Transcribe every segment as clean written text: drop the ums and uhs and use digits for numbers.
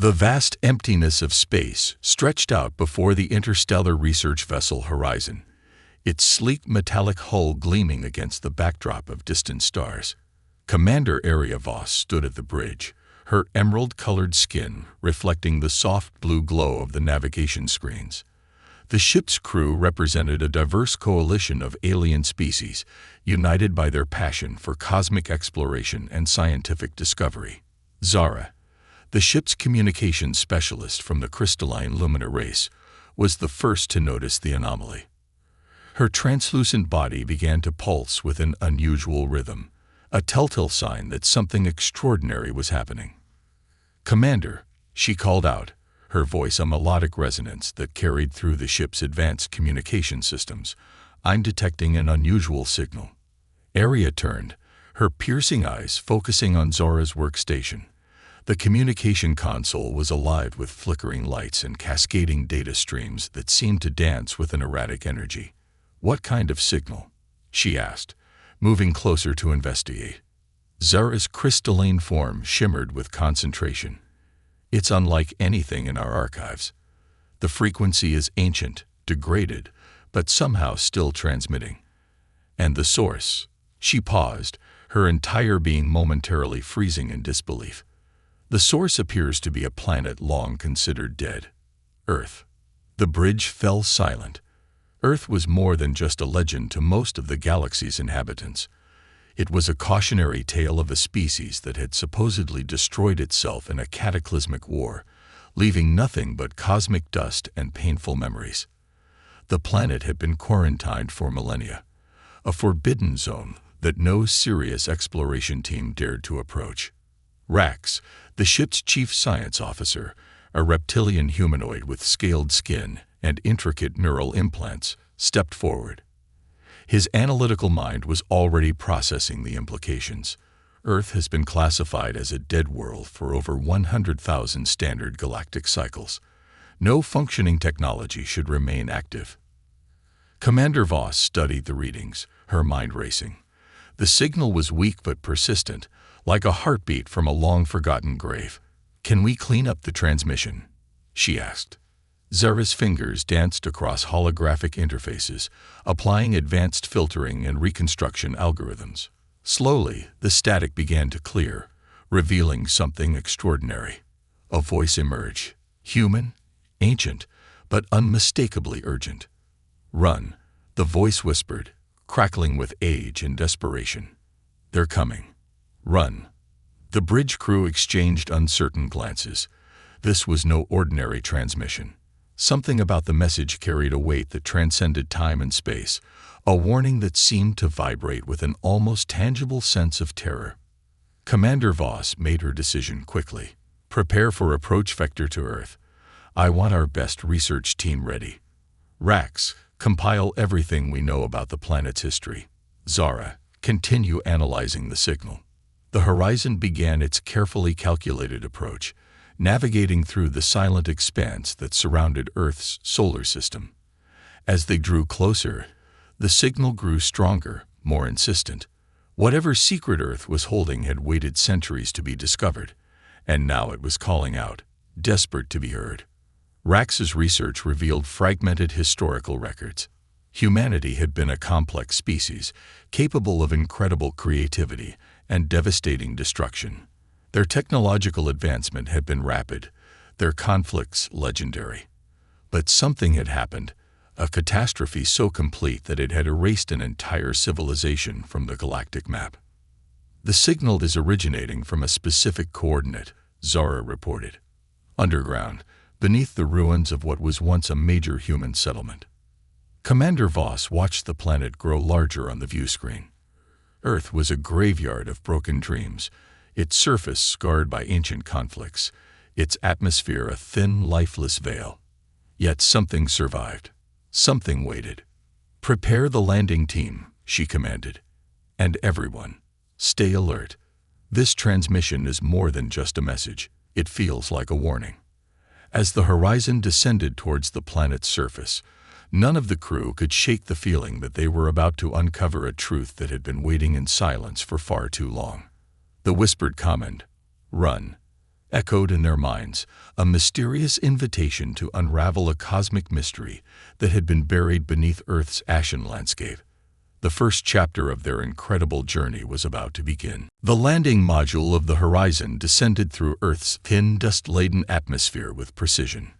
The vast emptiness of space stretched out before the interstellar research vessel horizon, its sleek metallic hull gleaming against the backdrop of distant stars. Commander Aria Voss stood at the bridge, her emerald-colored skin reflecting the soft blue glow of the navigation screens. The ship's crew represented a diverse coalition of alien species, united by their passion for cosmic exploration and scientific discovery. Zara, the ship's communications specialist from the crystalline Lumina race, was the first to notice the anomaly. Her translucent body began to pulse with an unusual rhythm, a telltale sign that something extraordinary was happening. "Commander," she called out, her voice a melodic resonance that carried through the ship's advanced communication systems. "I'm detecting an unusual signal." Aria turned, her piercing eyes focusing on Zora's workstation. The communication console was alive with flickering lights and cascading data streams that seemed to dance with an erratic energy. "What kind of signal?" she asked, moving closer to investigate. Zora's crystalline form shimmered with concentration. "It's unlike anything in our archives. The frequency is ancient, degraded, but somehow still transmitting. And the source?" She paused, her entire being momentarily freezing in disbelief. "The source appears to be a planet long considered dead. Earth." The bridge fell silent. Earth was more than just a legend to most of the galaxy's inhabitants. It was a cautionary tale of a species that had supposedly destroyed itself in a cataclysmic war, leaving nothing but cosmic dust and painful memories. The planet had been quarantined for millennia, a forbidden zone that no serious exploration team dared to approach. Rax, the ship's chief science officer, a reptilian humanoid with scaled skin and intricate neural implants, stepped forward. His analytical mind was already processing the implications. Earth has been classified as a dead world for over 100,000 standard galactic cycles. No functioning technology should remain active. Commander Voss studied the readings, her mind racing. The signal was weak but persistent, like a heartbeat from a long-forgotten grave. "Can we clean up the transmission?" she asked. Zora's fingers danced across holographic interfaces, applying advanced filtering and reconstruction algorithms. Slowly, the static began to clear, revealing something extraordinary. A voice emerged, human, ancient, but unmistakably urgent. "Run," the voice whispered, crackling with age and desperation. "They're coming. Run." The bridge crew exchanged uncertain glances. This was no ordinary transmission. Something about the message carried a weight that transcended time and space, a warning that seemed to vibrate with an almost tangible sense of terror. Commander Voss made her decision quickly. "Prepare for approach vector to Earth. I want our best research team ready. Rax, compile everything we know about the planet's history. Zara, continue analyzing the signal." The horizon began its carefully calculated approach, navigating through the silent expanse that surrounded Earth's solar system. As they drew closer, the signal grew stronger, more insistent. Whatever secret Earth was holding had waited centuries to be discovered, and now it was calling out, desperate to be heard. Rax's research revealed fragmented historical records. Humanity had been a complex species, capable of incredible creativity and devastating destruction. Their technological advancement had been rapid, their conflicts legendary. But something had happened, a catastrophe so complete that it had erased an entire civilization from the galactic map. "The signal is originating from a specific coordinate," Zara reported. "Underground, beneath the ruins of what was once a major human settlement." Commander Voss watched the planet grow larger on the view screen. Earth was a graveyard of broken dreams, its surface scarred by ancient conflicts, its atmosphere a thin, lifeless veil. Yet something survived. Something waited. "Prepare the landing team," she commanded. "And everyone, stay alert. This transmission is more than just a message. It feels like a warning." As the horizon descended towards the planet's surface, none of the crew could shake the feeling that they were about to uncover a truth that had been waiting in silence for far too long. The whispered command, "Run," echoed in their minds, a mysterious invitation to unravel a cosmic mystery that had been buried beneath Earth's ashen landscape. The first chapter of their incredible journey was about to begin. The landing module of the Horizon descended through Earth's thin, dust-laden atmosphere with precision.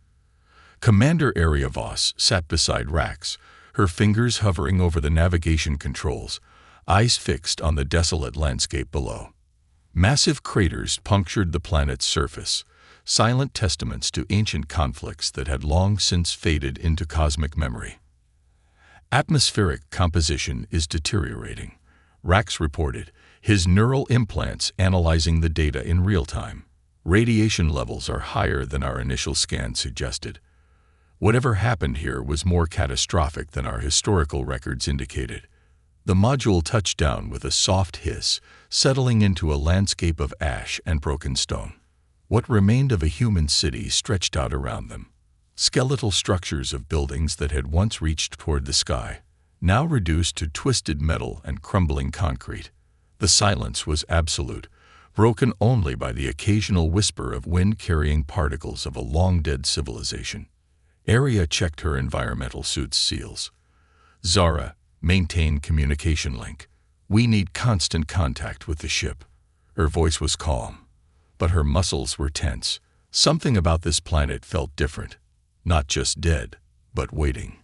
Commander Area Voss sat beside Rax, her fingers hovering over the navigation controls, eyes fixed on the desolate landscape below. Massive craters punctured the planet's surface, silent testaments to ancient conflicts that had long since faded into cosmic memory. Atmospheric composition is deteriorating, Rax reported, his neural implants analyzing the data in real time. Radiation levels are higher than our initial scan suggested. Whatever happened here was more catastrophic than our historical records indicated. The module touched down with a soft hiss, settling into a landscape of ash and broken stone. What remained of a human city stretched out around them. Skeletal structures of buildings that had once reached toward the sky, now reduced to twisted metal and crumbling concrete. The silence was absolute, broken only by the occasional whisper of wind-carrying particles of a long-dead civilization. Arya checked her environmental suit's seals. Zara, maintain communication link. We need constant contact with the ship. Her voice was calm, but her muscles were tense. Something about this planet felt different. Not just dead, but waiting.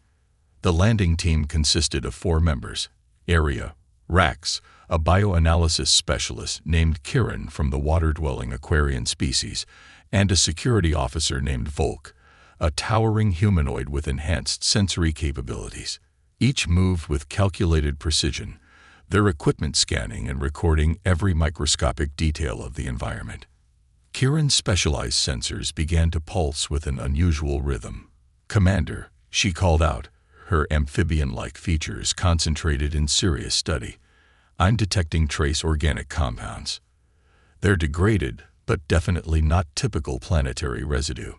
The landing team consisted of 4 members. Arya, Rax, a bioanalysis specialist named Kiran from the water-dwelling Aquarian species, and a security officer named Volk, a towering humanoid with enhanced sensory capabilities. Each moved with calculated precision, their equipment scanning and recording every microscopic detail of the environment. Kiran's specialized sensors began to pulse with an unusual rhythm. "Commander," she called out, her amphibian-like features concentrated in serious study. "I'm detecting trace organic compounds. They're degraded, but definitely not typical planetary residue."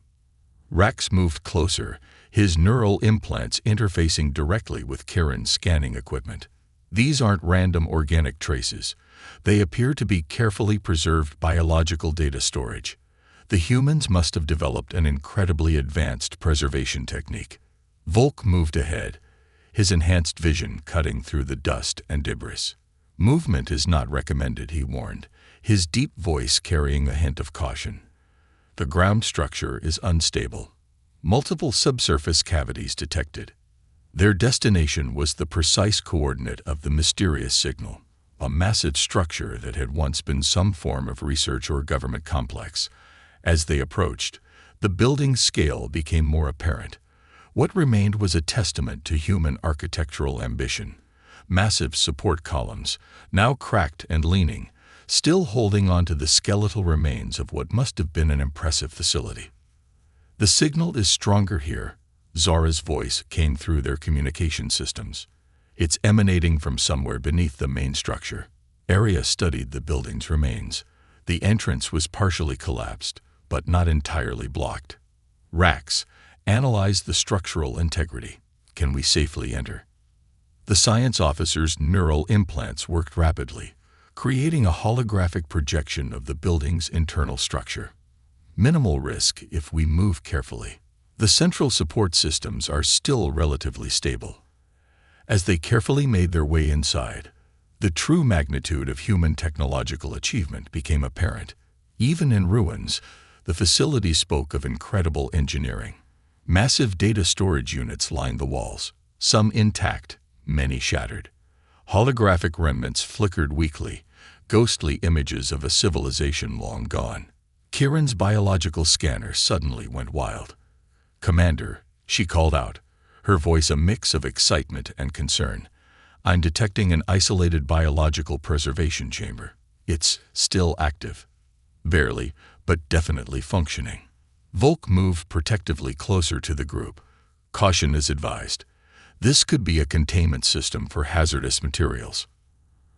Rax moved closer, his neural implants interfacing directly with Kiran's scanning equipment. "These aren't random organic traces. They appear to be carefully preserved biological data storage. The humans must have developed an incredibly advanced preservation technique." Volk moved ahead, his enhanced vision cutting through the dust and debris. "Movement is not recommended," he warned, his deep voice carrying a hint of caution. "The ground structure is unstable. Multiple subsurface cavities detected." Their destination was the precise coordinate of the mysterious signal, a massive structure that had once been some form of research or government complex. As they approached, the building's scale became more apparent. What remained was a testament to human architectural ambition. Massive support columns, now cracked and leaning, still holding on to the skeletal remains of what must have been an impressive facility. "The signal is stronger here," Zara's voice came through their communication systems. "It's emanating from somewhere beneath the main structure." Arya studied the building's remains. The entrance was partially collapsed, but not entirely blocked. Rax, analyze the structural integrity. Can we safely enter? The science officer's neural implants worked rapidly, creating a holographic projection of the building's internal structure. Minimal risk if we move carefully. The central support systems are still relatively stable. As they carefully made their way inside, the true magnitude of human technological achievement became apparent. Even in ruins, the facility spoke of incredible engineering. Massive data storage units lined the walls, some intact, many shattered. Holographic remnants flickered weakly, ghostly images of a civilization long gone. Kiran's biological scanner suddenly went wild. "Commander," she called out, her voice a mix of excitement and concern. "I'm detecting an isolated biological preservation chamber. It's still active. Barely, but definitely functioning." Volk moved protectively closer to the group. "Caution is advised. This could be a containment system for hazardous materials."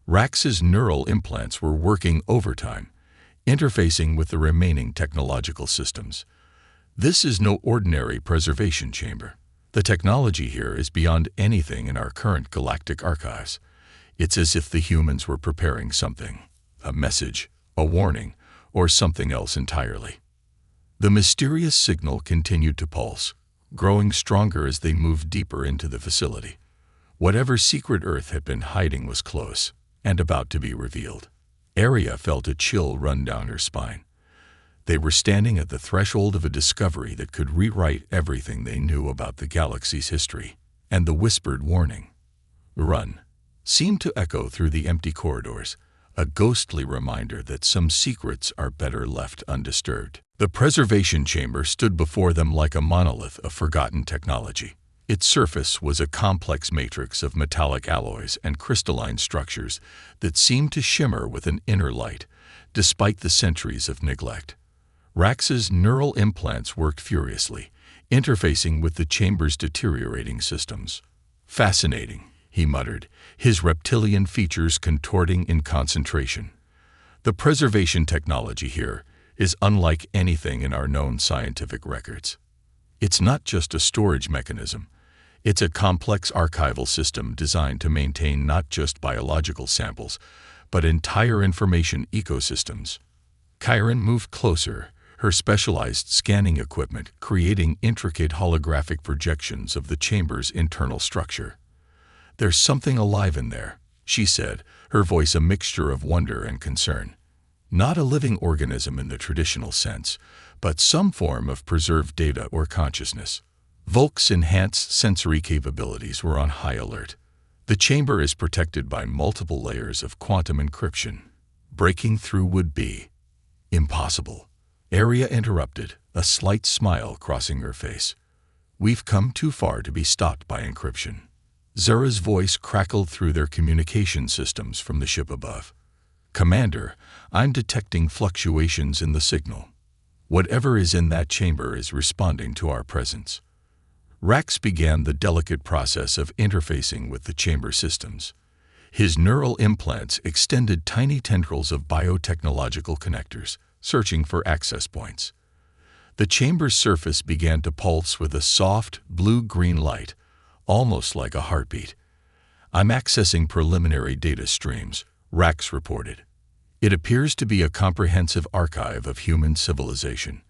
Rax's neural implants were working overtime, interfacing with the remaining technological systems. "This is no ordinary preservation chamber. The technology here is beyond anything in our current galactic archives. It's as if the humans were preparing something, a message, a warning, or something else entirely. The mysterious signal continued to pulse, growing stronger as they moved deeper into the facility. Whatever secret Earth had been hiding was close and about to be revealed. Arya felt a chill run down her spine. They were standing at the threshold of a discovery that could rewrite everything they knew about the galaxy's history, and the whispered warning, "Run," seemed to echo through the empty corridors, a ghostly reminder that some secrets are better left undisturbed. The preservation chamber stood before them like a monolith of forgotten technology. Its surface was a complex matrix of metallic alloys and crystalline structures that seemed to shimmer with an inner light, despite the centuries of neglect. Rax's neural implants worked furiously, interfacing with the chamber's deteriorating systems. "Fascinating," he muttered, his reptilian features contorting in concentration. "The preservation technology here is unlike anything in our known scientific records. It's not just a storage mechanism. It's a complex archival system designed to maintain not just biological samples, but entire information ecosystems." Chiron moved closer, her specialized scanning equipment creating intricate holographic projections of the chamber's internal structure. "There's something alive in there," she said, her voice a mixture of wonder and concern. "Not a living organism in the traditional sense, but some form of preserved data or consciousness." Volk's enhanced sensory capabilities were on high alert. "The chamber is protected by multiple layers of quantum encryption. Breaking through would be impossible." Arya interrupted, a slight smile crossing her face. "We've come too far to be stopped by encryption." Zura's voice crackled through their communication systems from the ship above. "Commander, I'm detecting fluctuations in the signal. Whatever is in that chamber is responding to our presence." Rax began the delicate process of interfacing with the chamber systems. His neural implants extended tiny tendrils of biotechnological connectors, searching for access points. The chamber's surface began to pulse with a soft, blue-green light, almost like a heartbeat. "I'm accessing preliminary data streams," Rax reported. "It appears to be a comprehensive archive of human civilization,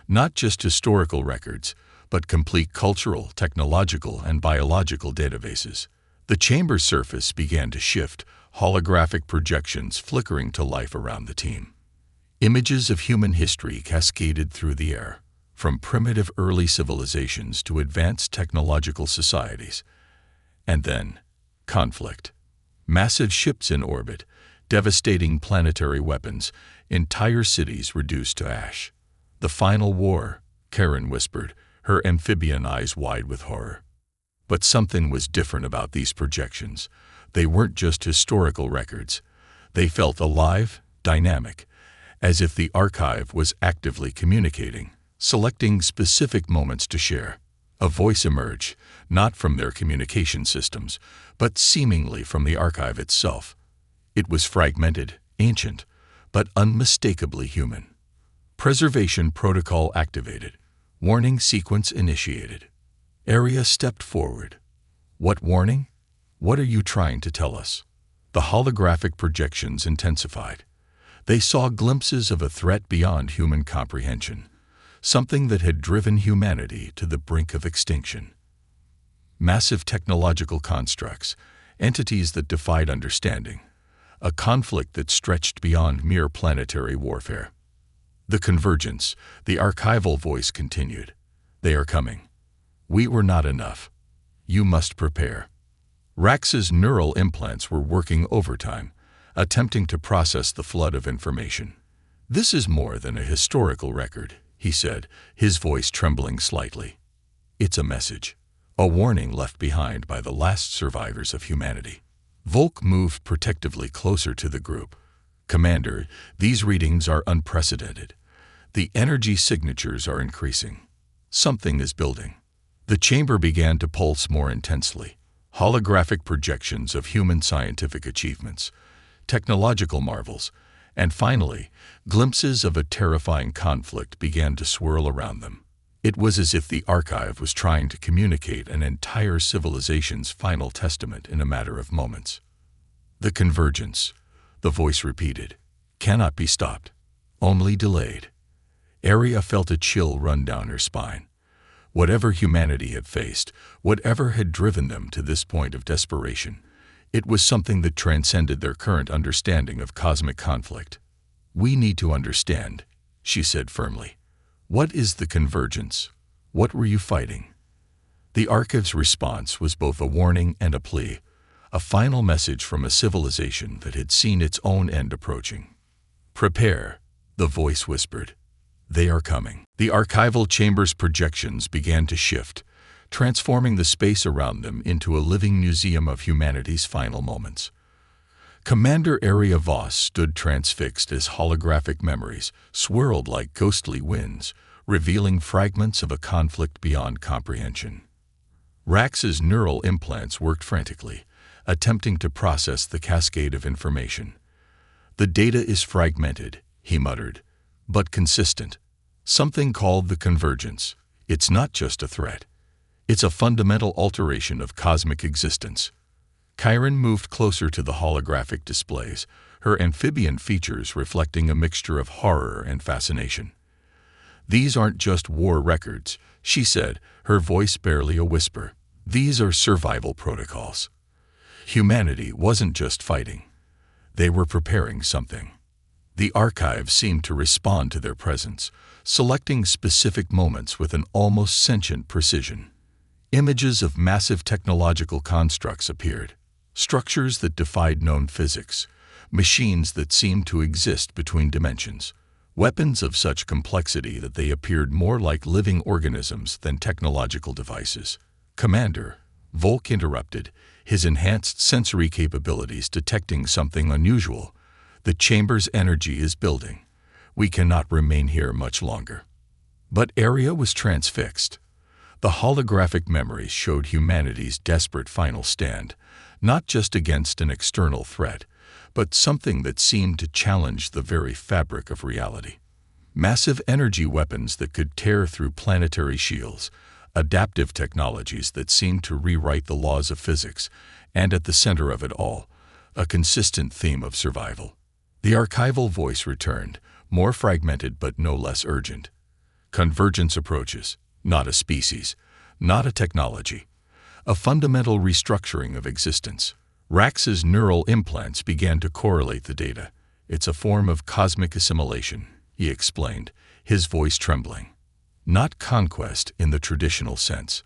not just historical records, but complete cultural, technological, and biological databases." The chamber's surface began to shift, holographic projections flickering to life around the team. Images of human history cascaded through the air, from primitive early civilizations to advanced technological societies. And then, conflict. Massive ships in orbit, devastating planetary weapons, entire cities reduced to ash. "The final war," Karen whispered, her amphibian eyes wide with horror. But something was different about these projections. They weren't just historical records. They felt alive, dynamic, as if the archive was actively communicating, selecting specific moments to share. A voice emerged, not from their communication systems, but seemingly from the archive itself. It was fragmented, ancient, but unmistakably human. "Preservation protocol activated. Warning sequence initiated." Arya stepped forward. "What warning? What are you trying to tell us?" The holographic projections intensified. They saw glimpses of a threat beyond human comprehension, something that had driven humanity to the brink of extinction. Massive technological constructs, entities that defied understanding, a conflict that stretched beyond mere planetary warfare. "The convergence," the archival voice continued. "They are coming. We were not enough. You must prepare." Rax's neural implants were working overtime, attempting to process the flood of information. "This is more than a historical record," he said, his voice trembling slightly. "It's a message, a warning left behind by the last survivors of humanity." Volk moved protectively closer to the group. "Commander, these readings are unprecedented. The energy signatures are increasing. Something is building." The chamber began to pulse more intensely. Holographic projections of human scientific achievements, technological marvels, and finally, glimpses of a terrifying conflict began to swirl around them. It was as if the archive was trying to communicate an entire civilization's final testament in a matter of moments. "The convergence," the voice repeated, "cannot be stopped. only delayed. Arya felt a chill run down her spine. Whatever humanity had faced, whatever had driven them to this point of desperation, it was something that transcended their current understanding of cosmic conflict. "We need to understand," she said firmly. "What is the convergence? What were you fighting?" The Archive's response was both a warning and a plea, a final message from a civilization that had seen its own end approaching. "Prepare," the voice whispered. "They are coming." The archival chamber's projections began to shift, transforming the space around them into a living museum of humanity's final moments. Commander Arya Voss stood transfixed as holographic memories swirled like ghostly winds, revealing fragments of a conflict beyond comprehension. Rax's neural implants worked frantically, attempting to process the cascade of information. "The data is fragmented," he muttered, "but consistent. Something called the convergence. It's not just a threat. It's a fundamental alteration of cosmic existence." Chiron moved closer to the holographic displays, her amphibian features reflecting a mixture of horror and fascination. "These aren't just war records," she said, her voice barely a whisper. "These are survival protocols." Humanity wasn't just fighting. They were preparing something. The archive seemed to respond to their presence, selecting specific moments with an almost sentient precision. Images of massive technological constructs appeared, structures that defied known physics, machines that seemed to exist between dimensions, weapons of such complexity that they appeared more like living organisms than technological devices. "Commander," Volk interrupted, his enhanced sensory capabilities detecting something unusual. "The chamber's energy is building. We cannot remain here much longer." But Arya was transfixed. The holographic memories showed humanity's desperate final stand, not just against an external threat, but something that seemed to challenge the very fabric of reality. Massive energy weapons that could tear through planetary shields, adaptive technologies that seemed to rewrite the laws of physics, and at the center of it all, a consistent theme of survival. The archival voice returned, more fragmented but no less urgent. "Convergence approaches, not a species, not a technology. A fundamental restructuring of existence." Rax's neural implants began to correlate the data. "It's a form of cosmic assimilation," he explained, his voice trembling. "Not conquest in the traditional sense.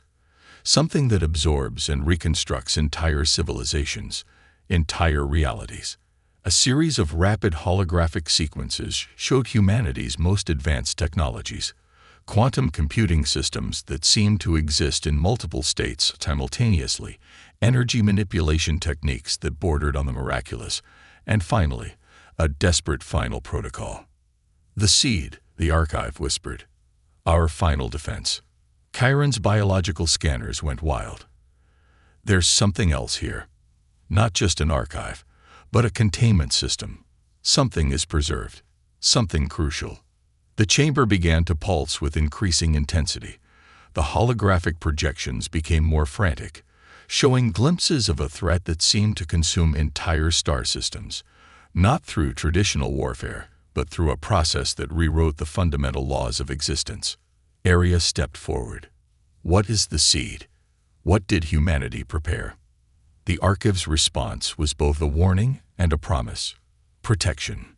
Something that absorbs and reconstructs entire civilizations, entire realities." A series of rapid holographic sequences showed humanity's most advanced technologies, quantum computing systems that seemed to exist in multiple states simultaneously, energy manipulation techniques that bordered on the miraculous, and finally, a desperate final protocol. "The seed," the archive whispered. "Our final defense." Chiron's biological scanners went wild. "There's something else here. Not just an archive, but a containment system. Something is preserved. Something crucial." The chamber began to pulse with increasing intensity. The holographic projections became more frantic, showing glimpses of a threat that seemed to consume entire star systems, not through traditional warfare, but through a process that rewrote the fundamental laws of existence. Arya stepped forward. "What is the seed? What did humanity prepare?" The archive's response was both a warning and a promise. Protection.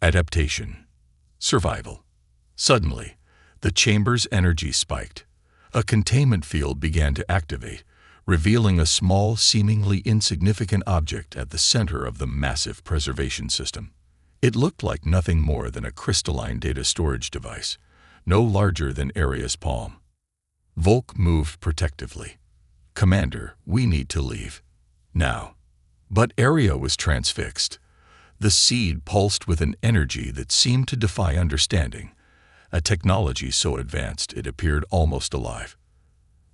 Adaptation. Survival. Suddenly, the chamber's energy spiked. A containment field began to activate, revealing a small, seemingly insignificant object at the center of the massive preservation system. It looked like nothing more than a crystalline data storage device, no larger than Arya's palm. Volk moved protectively. "Commander, we need to leave. Now." But Arya was transfixed. The seed pulsed with an energy that seemed to defy understanding, a technology so advanced it appeared almost alive.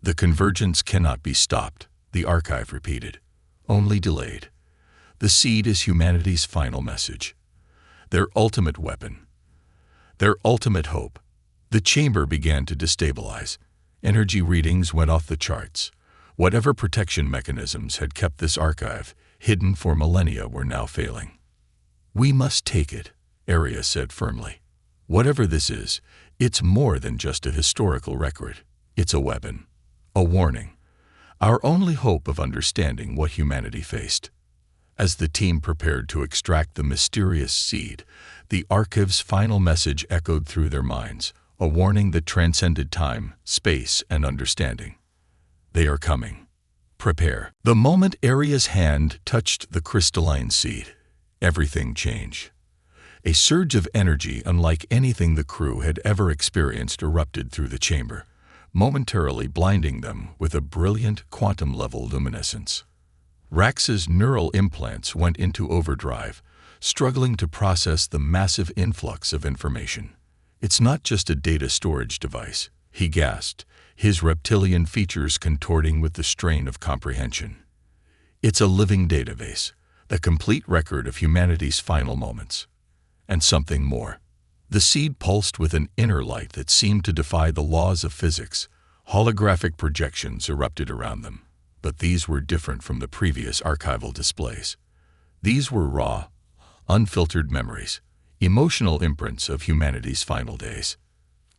"The convergence cannot be stopped," the archive repeated, "only delayed. The seed is humanity's final message. Their ultimate weapon. Their ultimate hope." The chamber began to destabilize. Energy readings went off the charts. Whatever protection mechanisms had kept this archive hidden for millennia were now failing. "We must take it," Arya said firmly. Whatever this is, it's more than just a historical record. It's a weapon, a warning, our only hope of understanding what humanity faced. As the team prepared to extract the mysterious seed, the archive's final message echoed through their minds, a warning that transcended time, space, and understanding. They are coming. Prepare. The moment Aria's hand touched the crystalline seed, everything changed. A surge of energy unlike anything the crew had ever experienced erupted through the chamber, momentarily blinding them with a brilliant quantum-level luminescence. Rax's neural implants went into overdrive, struggling to process the massive influx of information. It's not just a data storage device, he gasped, his reptilian features contorting with the strain of comprehension. It's a living database, the complete record of humanity's final moments. And something more. The seed pulsed with an inner light that seemed to defy the laws of physics. Holographic projections erupted around them. But these were different from the previous archival displays. These were raw, unfiltered memories, emotional imprints of humanity's final days.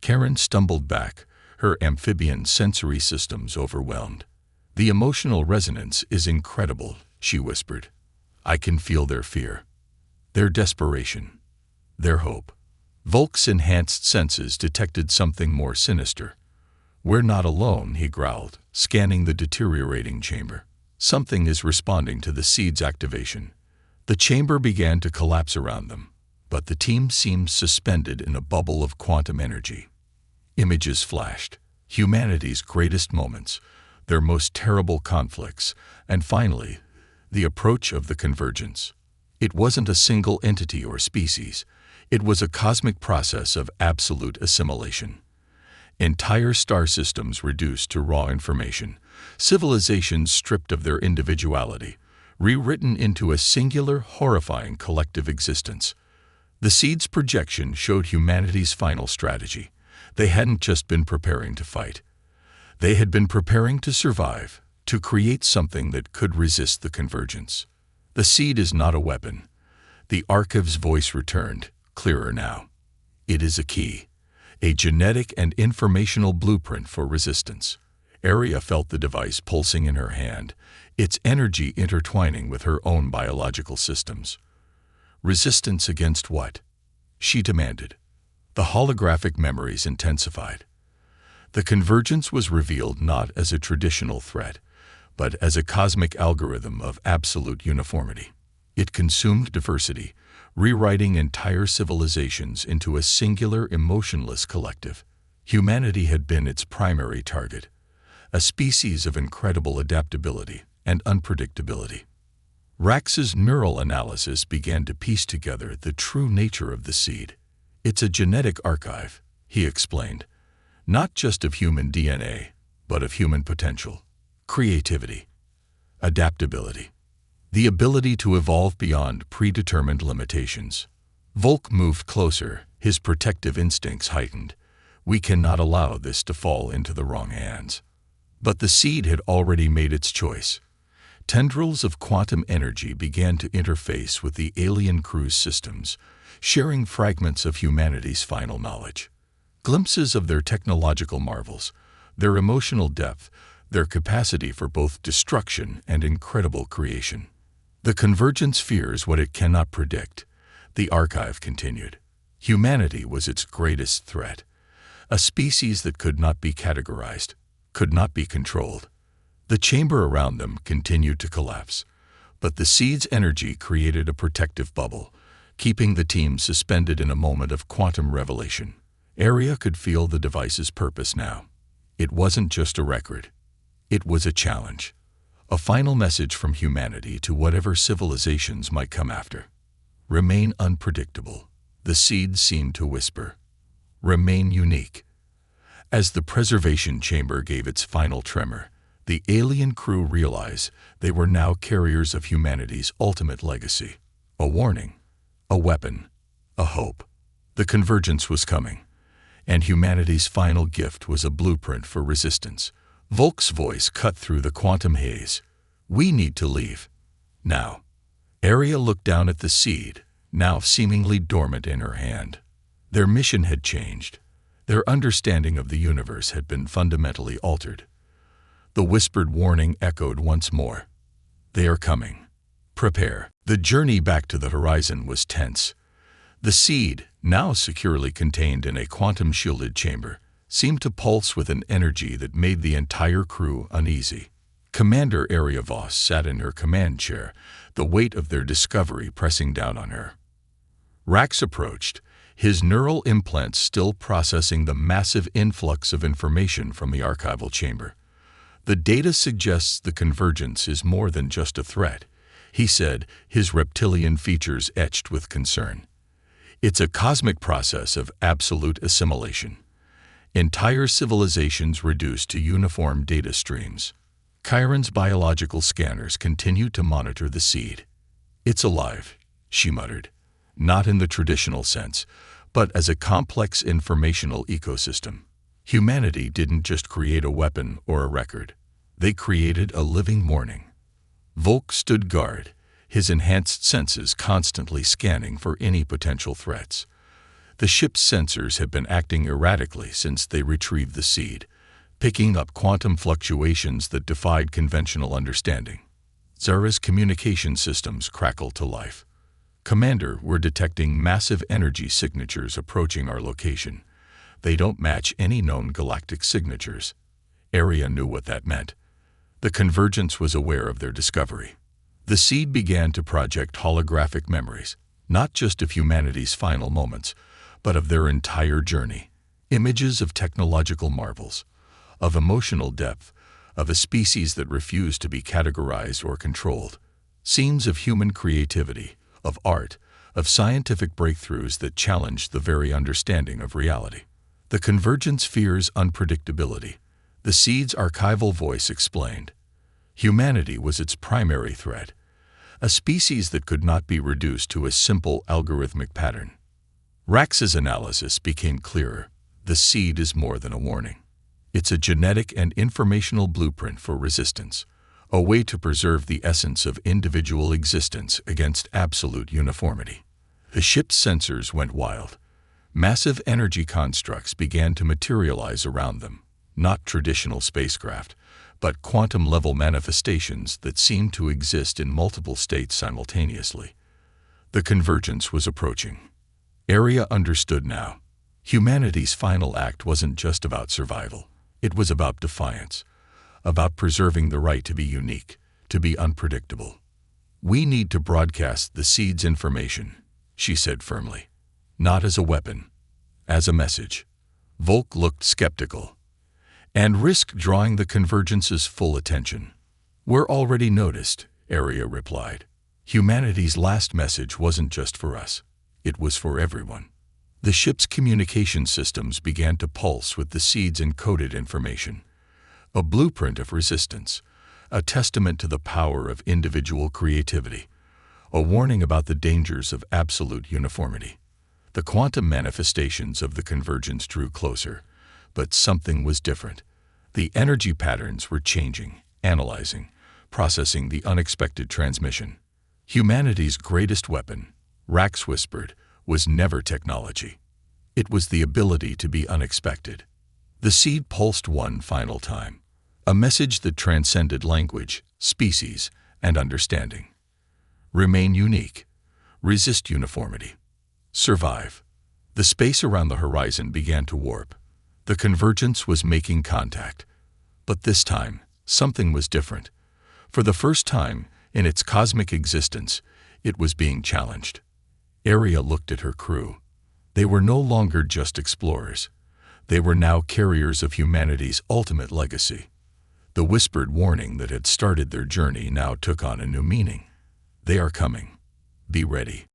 Karen stumbled back, her amphibian sensory systems overwhelmed. "The emotional resonance is incredible," she whispered. "I can feel their fear, their desperation, their hope." Volk's enhanced senses detected something more sinister. "We're not alone," he growled, scanning the deteriorating chamber. "Something is responding to the seed's activation." The chamber began to collapse around them, but the team seemed suspended in a bubble of quantum energy. Images flashed, humanity's greatest moments, their most terrible conflicts, and finally, the approach of the convergence. It wasn't a single entity or species. It was a cosmic process of absolute assimilation. Entire star systems reduced to raw information, civilizations stripped of their individuality, rewritten into a singular, horrifying collective existence. The seed's projection showed humanity's final strategy. They hadn't just been preparing to fight. They had been preparing to survive, to create something that could resist the convergence. The seed is not a weapon. The archive's voice returned, clearer now. It is a key, a genetic and informational blueprint for resistance. Aria felt the device pulsing in her hand, its energy intertwining with her own biological systems. Resistance against what? She demanded. The holographic memories intensified. The convergence was revealed not as a traditional threat, but as a cosmic algorithm of absolute uniformity. It consumed diversity, rewriting entire civilizations into a singular, emotionless collective. Humanity had been its primary target, a species of incredible adaptability and unpredictability. Rax's neural analysis began to piece together the true nature of the seed. "It's a genetic archive," he explained, "not just of human DNA, but of human potential, creativity, adaptability, the ability to evolve beyond predetermined limitations." Volk moved closer, his protective instincts heightened. "We cannot allow this to fall into the wrong hands." But the seed had already made its choice. Tendrils of quantum energy began to interface with the alien crew's systems, sharing fragments of humanity's final knowledge. Glimpses of their technological marvels, their emotional depth, their capacity for both destruction and incredible creation. The convergence fears what it cannot predict. The archive continued. Humanity was its greatest threat, a species that could not be categorized, could not be controlled. The chamber around them continued to collapse, but the seed's energy created a protective bubble, keeping the team suspended in a moment of quantum revelation. Aria could feel the device's purpose now. It wasn't just a record. It was a challenge, a final message from humanity to whatever civilizations might come after. Remain unpredictable, the seed seemed to whisper. Remain unique. As the preservation chamber gave its final tremor, the alien crew realized they were now carriers of humanity's ultimate legacy. A warning, a weapon, a hope. The convergence was coming, and humanity's final gift was a blueprint for resistance. Volk's voice cut through the quantum haze. "We need to leave. Now." Aria looked down at the seed, now seemingly dormant in her hand. Their mission had changed. Their understanding of the universe had been fundamentally altered. The whispered warning echoed once more. They are coming. Prepare. The journey back to the horizon was tense. The seed, now securely contained in a quantum-shielded chamber, seemed to pulse with an energy that made the entire crew uneasy. Commander Area Voss sat in her command chair, the weight of their discovery pressing down on her. Rax approached, his neural implants still processing the massive influx of information from the archival chamber. The data suggests the convergence is more than just a threat, he said, his reptilian features etched with concern. It's a cosmic process of absolute assimilation. Entire civilizations reduced to uniform data streams. Chiron's biological scanners continue to monitor the seed. It's alive, she muttered, not in the traditional sense, but as a complex informational ecosystem. Humanity didn't just create a weapon or a record. They created a living warning. Volk stood guard, his enhanced senses constantly scanning for any potential threats. The ship's sensors had been acting erratically since they retrieved the seed, picking up quantum fluctuations that defied conventional understanding. Zara's communication systems crackled to life. Commander, we're detecting massive energy signatures approaching our location. They don't match any known galactic signatures. Area knew what that meant. The convergence was aware of their discovery. The seed began to project holographic memories, not just of humanity's final moments, but of their entire journey. Images of technological marvels, of emotional depth, of a species that refused to be categorized or controlled. Scenes of human creativity, of art, of scientific breakthroughs that challenged the very understanding of reality. The convergence fears unpredictability. The seed's archival voice explained. Humanity was its primary threat, a species that could not be reduced to a simple algorithmic pattern. Rax's analysis became clearer. The seed is more than a warning. It's a genetic and informational blueprint for resistance, a way to preserve the essence of individual existence against absolute uniformity. The ship's sensors went wild. Massive energy constructs began to materialize around them, not traditional spacecraft, but quantum-level manifestations that seemed to exist in multiple states simultaneously. The convergence was approaching. Area understood now. Humanity's final act wasn't just about survival. It was about defiance, about preserving the right to be unique, to be unpredictable. We need to broadcast the seed's information, she said firmly. Not as a weapon, as a message. Volk looked skeptical. And risk drawing the convergence's full attention. We're already noticed, Area replied. Humanity's last message wasn't just for us. It was for everyone. The ship's communication systems began to pulse with the seed's encoded information. A blueprint of resistance, a testament to the power of individual creativity, a warning about the dangers of absolute uniformity. The quantum manifestations of the convergence drew closer, but something was different. The energy patterns were changing, analyzing, processing the unexpected transmission. Humanity's greatest weapon, Rax whispered, was never technology. It was the ability to be unexpected. The seed pulsed one final time, a message that transcended language, species, and understanding. Remain unique. Resist uniformity. Survive. The space around the horizon began to warp. The convergence was making contact. But this time, something was different. For the first time in its cosmic existence, it was being challenged. Area looked at her crew. They were no longer just explorers. They were now carriers of humanity's ultimate legacy. The whispered warning that had started their journey now took on a new meaning. They are coming. Be ready.